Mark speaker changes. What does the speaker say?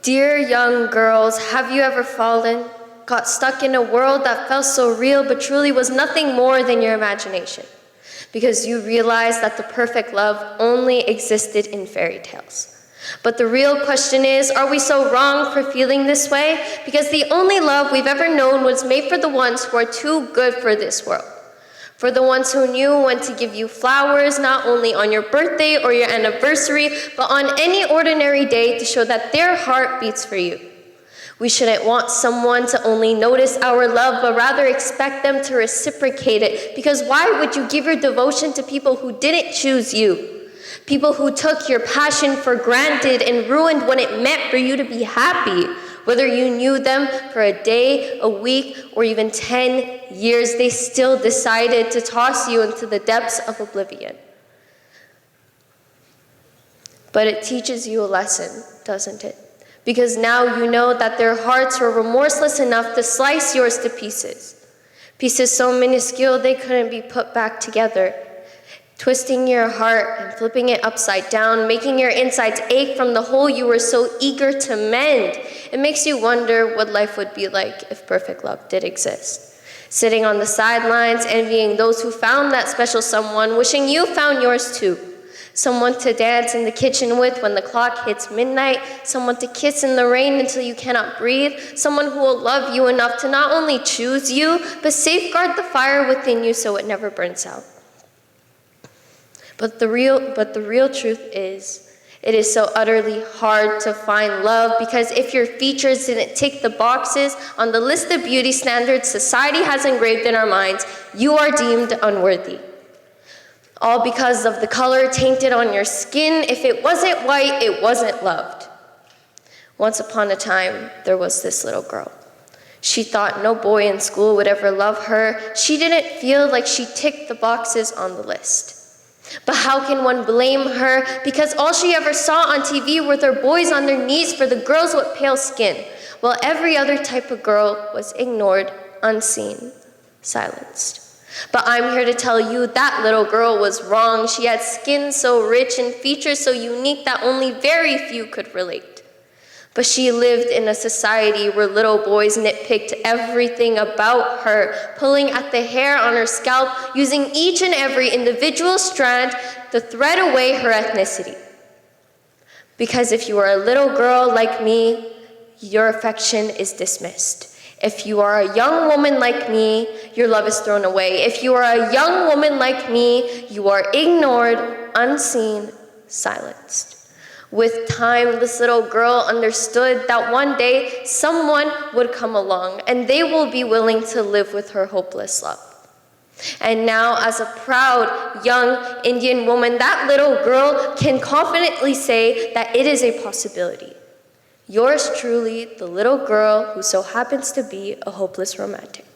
Speaker 1: Dear young girls, have you ever fallen? Got stuck in a world that felt so real but truly was nothing more than your imagination? Because you realized that the perfect love only existed in fairy tales. But the real question is, are we so wrong for feeling this way? Because the only love we've ever known was made for the ones who are too good for this world. For the ones who knew when to give you flowers, not only on your birthday or your anniversary, but on any ordinary day to show that their heart beats for you. We shouldn't want someone to only notice our love, but rather expect them to reciprocate it. Because why would you give your devotion to people who didn't choose you? People who took your passion for granted and ruined what it meant for you to be happy. Whether you knew them for a day, a week, or even 10 years, they still decided to toss you into the depths of oblivion. But it teaches you a lesson, doesn't it? Because now you know that their hearts were remorseless enough to slice yours to pieces. Pieces so minuscule they couldn't be put back together. Twisting your heart and flipping it upside down, making your insides ache from the hole you were so eager to mend. It makes you wonder what life would be like if perfect love did exist. Sitting on the sidelines, envying those who found that special someone, wishing you found yours too. Someone to dance in the kitchen with when the clock hits midnight, someone to kiss in the rain until you cannot breathe, someone who will love you enough to not only choose you, but safeguard the fire within you so it never burns out. But the real truth is, it is so utterly hard to find love because if your features didn't tick the boxes on the list of beauty standards society has engraved in our minds, you are deemed unworthy. All because of the color tainted on your skin. If it wasn't white, it wasn't loved. Once upon a time, there was this little girl. She thought no boy in school would ever love her. She didn't feel like she ticked the boxes on the list. But how can one blame her? Because all she ever saw on TV were their boys on their knees for the girls with pale skin, while every other type of girl was ignored, unseen, silenced. But I'm here to tell you that little girl was wrong. She had skin so rich and features so unique that only very few could relate. But she lived in a society where little boys nitpicked everything about her, pulling at the hair on her scalp, using each and every individual strand to thread away her ethnicity. Because if you are a little girl like me, your affection is dismissed. If you are a young woman like me, your love is thrown away. If you are a young woman like me, you are ignored, unseen, silenced. With time, this little girl understood that one day someone would come along and they will be willing to live with her hopeless love. And now, as a proud young Indian woman, that little girl can confidently say that it is a possibility. Yours truly, the little girl who so happens to be a hopeless romantic.